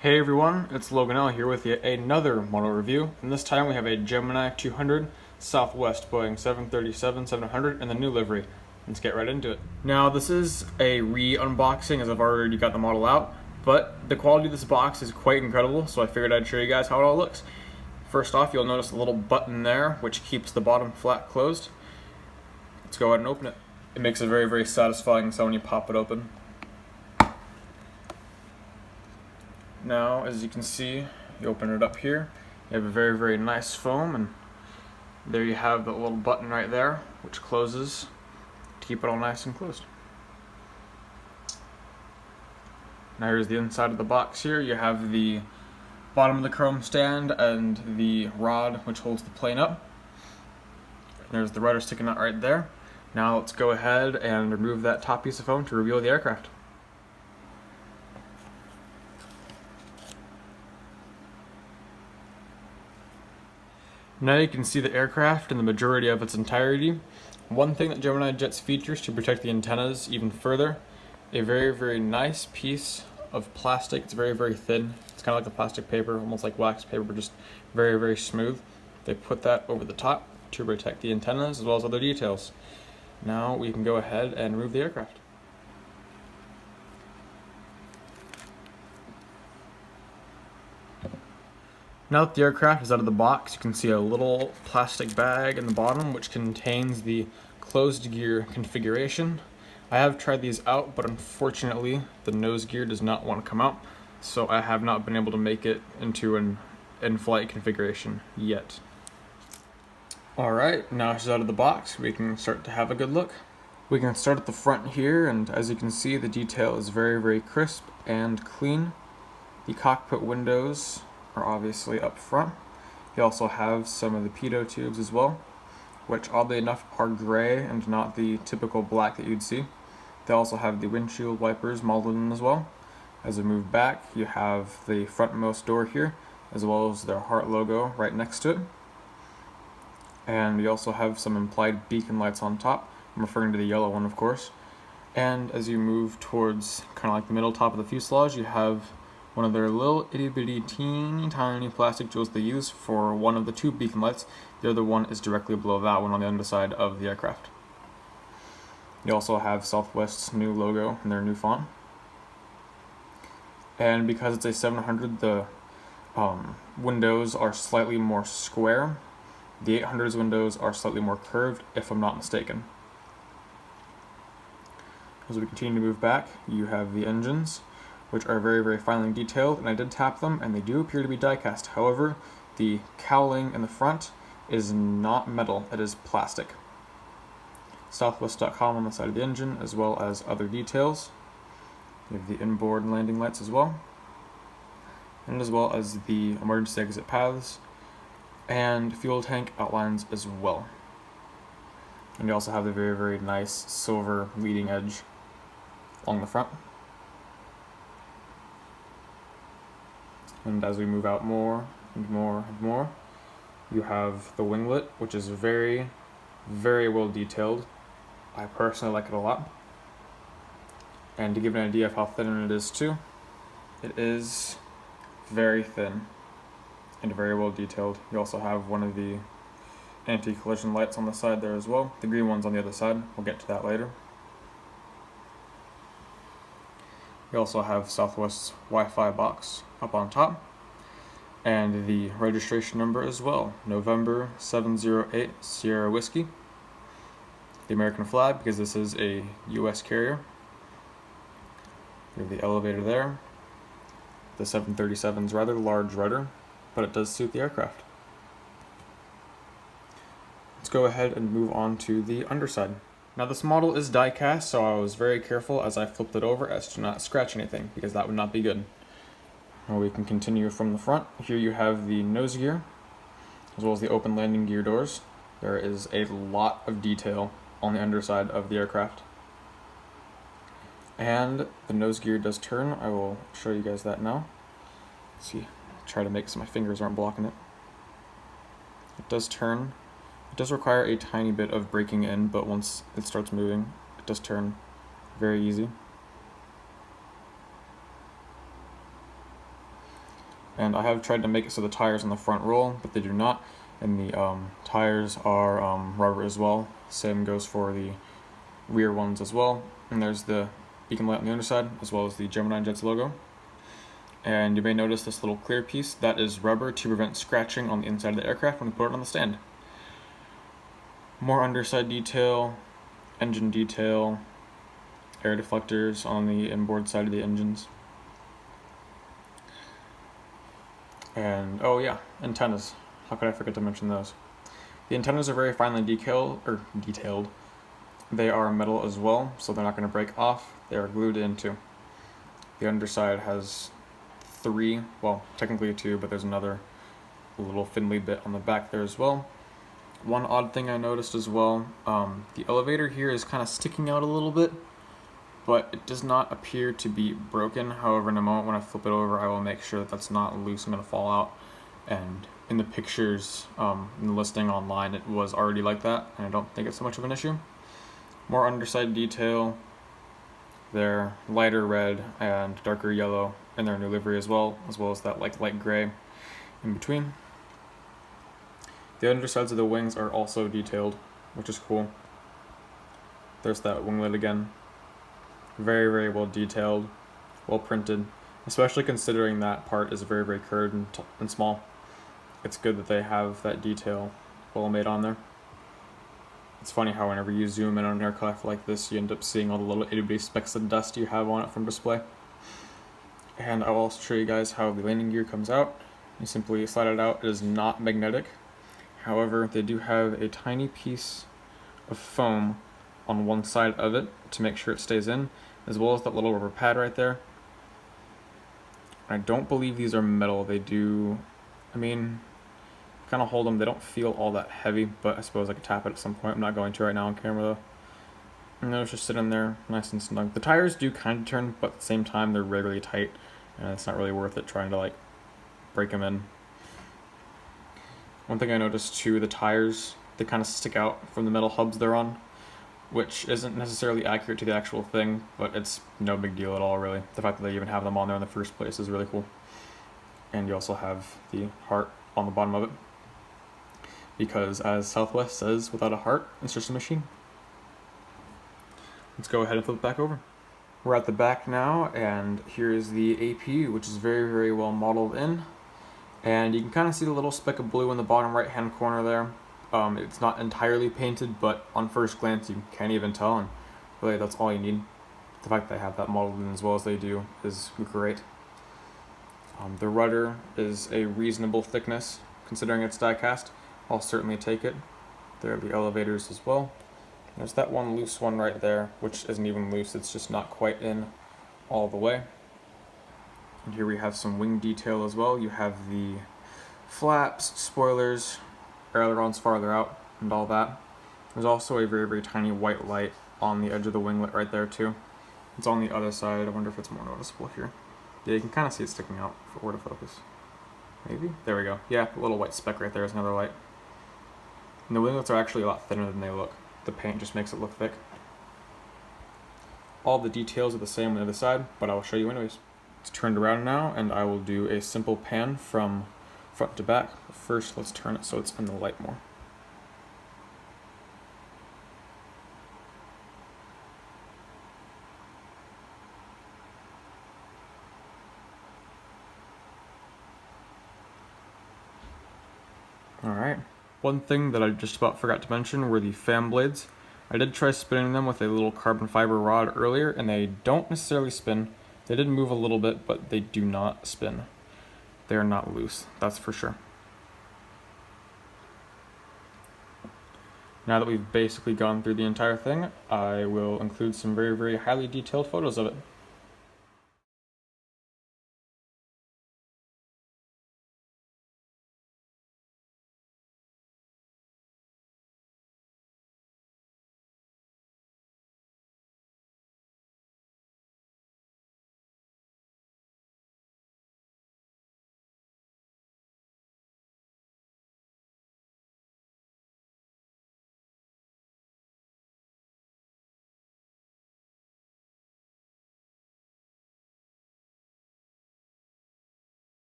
Hey everyone, it's Logan L here with yet another model review, and this time we have a Gemini 200 Southwest Boeing 737-700 in the new livery. Let's get right into it. Now this is a re-unboxing as I've already got the model out, but the quality of this box is quite incredible, so I figured I'd show you guys how it all looks. First off, you'll notice a little button there which keeps the bottom flap closed. Let's go ahead and open it. It makes a very satisfying sound when you pop it open. Now, as you can see, you open it up here, you have a very nice foam, and there you have the little button right there, which closes to keep it all nice and closed. Now here's the inside of the box here. You have the bottom of the chrome stand and the rod which holds the plane up. There's the rudder sticking out right there. Now let's go ahead and remove that top piece of foam to reveal the aircraft. Now you can see the aircraft in the majority of its entirety. One thing that Gemini Jets features to protect the antennas even further, a very nice piece of plastic. It's very thin. It's kind of like a plastic paper, almost like wax paper, but just very smooth. They put that over the top to protect the antennas as well as other details. Now we can go ahead and remove the aircraft. Now that the aircraft is out of the box, you can see a little plastic bag in the bottom which contains the closed gear configuration. I have tried these out, but unfortunately the nose gear does not want to come out, so I have not been able to make it into an in-flight configuration yet. Alright, now it's out of the box, we can start to have a good look. We can start at the front here, and as you can see the detail is very crisp and clean. The cockpit windows are obviously up front. You also have some of the pitot tubes as well, which oddly enough are gray and not the typical black that you'd see. They also have the windshield wipers molded in as well. As we move back, you have the frontmost door here, as well as their heart logo right next to it. And you also have some implied beacon lights on top. I'm referring to the yellow one, of course. And as you move towards kind of like the middle top of the fuselage, you have one of their little itty bitty teeny tiny plastic jewels they use for one of the two beacon lights. The other one is directly below that one on the underside of the aircraft. You also have Southwest's new logo and their new font. And because it's a 700, the windows are slightly more square. The 800's windows are slightly more curved, if I'm not mistaken. As we continue to move back, you have the engines, which are very finely detailed, and I did tap them, and they do appear to be die-cast. However, the cowling in the front is not metal, it is plastic. Southwest.com on the side of the engine, as well as other details. You have the inboard landing lights as well, and as well as the emergency exit paths, and fuel tank outlines as well. And you also have the very nice silver leading edge along the front. And as we move out more and more, you have the winglet, which is very well detailed. I personally like it a lot. And to give an idea of how thin it is too, it is very thin and very well detailed. You also have one of the anti-collision lights on the side there as well. The green one's on the other side. We'll get to that later. You also have Southwest's Wi-Fi box up on top, and the registration number as well, November 708 Sierra Whiskey. The American flag, because this is a US carrier. You have the elevator there. The 737's rather large rudder, but it does suit the aircraft. Let's go ahead and move on to the underside. Now this model is die cast, so I was very careful as I flipped it over as to not scratch anything, because that would not be good. Now we can continue from the front. Here you have the nose gear, as well as the open landing gear doors. There is a lot of detail on the underside of the aircraft. And the nose gear does turn. I will show you guys that now. Let's see, try to make so my fingers aren't blocking it. It does turn. It does require a tiny bit of braking in, but once it starts moving, it does turn very easy. And I have tried to make it so the tires on the front roll, but they do not. And the tires are rubber as well. Same goes for the rear ones as well. And there's the beacon light on the underside, as well as the Gemini Jets logo. And you may notice this little clear piece, that is rubber to prevent scratching on the inside of the aircraft when we put it on the stand. More underside detail, engine detail, air deflectors on the inboard side of the engines. And oh yeah, antennas. How could I forget to mention those? The antennas are very finely detailed. They are metal as well, so they're not going to break off. They are glued into. The underside has 3, well, technically 2, but there's another little Finley bit on the back there as well. One odd thing I noticed as well, the elevator here is kind of sticking out a little bit, but it does not appear to be broken. However, in a moment when I flip it over, I will make sure that that's not loose and going to fall out. And in the pictures, in the listing online, it was already like that, and I don't think it's so much of an issue. More underside detail. They're lighter red and darker yellow in their new livery as well as that like light gray in between. The undersides of the wings are also detailed, which is cool. There's that winglet again. Very, very well detailed, well printed, especially considering that part is very, very curved and small. It's good that they have that detail well made on there. It's funny how whenever you zoom in on an aircraft like this, you end up seeing all the little itty-bitty specks of dust you have on it from display. And I will also show you guys how the landing gear comes out. You simply slide it out. It is not magnetic. However, they do have a tiny piece of foam on one side of it to make sure it stays in, as well as that little rubber pad right there. I don't believe these are metal. They do, kind of hold them. They don't feel all that heavy, but I suppose I could tap it at some point. I'm not going to right now on camera though. And those just sitting there nice and snug. The tires do kind of turn, but at the same time they're regularly tight, and it's not really worth it trying to like break them in. One thing I noticed too, the tires, they kind of stick out from the metal hubs they're on, which isn't necessarily accurate to the actual thing, but it's no big deal at all really. The fact that they even have them on there in the first place is really cool. And you also have the heart on the bottom of it, because as Southwest says, without a heart, it's just a machine. Let's go ahead and flip it back over. We're at the back now, and here's the AP, which is very, very well modeled in. And you can kind of see the little speck of blue in the bottom right hand corner there. It's not entirely painted, but on first glance you can't even tell, and really that's all you need. The fact that they have that modeled in as well as they do is great. The rudder is a reasonable thickness considering it's die cast. I'll certainly take it. There are the elevators as well. There's that one loose one right there, which isn't even loose, it's just not quite in all the way. And here we have some wing detail as well. You have the flaps, spoilers, ailerons farther out, and all that. There's also a very, very tiny white light on the edge of the winglet right there too. It's on the other side. I wonder if it's more noticeable here. Yeah, you can kind of see it sticking out for where to focus. Maybe? There we go. Yeah, a little white speck right there is another light. And the winglets are actually a lot thinner than they look. The paint just makes it look thick. All the details are the same on the other side, but I will show you anyways. It's turned around now, and I will do a simple pan from front to back. First, let's turn it so it's in the light more. Alright, one thing that I just about forgot to mention were the fan blades. I did try spinning them with a little carbon fiber rod earlier, and they don't necessarily spin. They did move a little bit, but they do not spin. They are not loose, that's for sure. Now that we've basically gone through the entire thing, I will include some very, very highly detailed photos of it.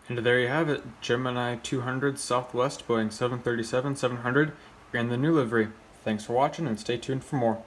And there you have it, Gemini 200 Southwest Boeing 737-700 in the new livery. Thanks for watching and stay tuned for more.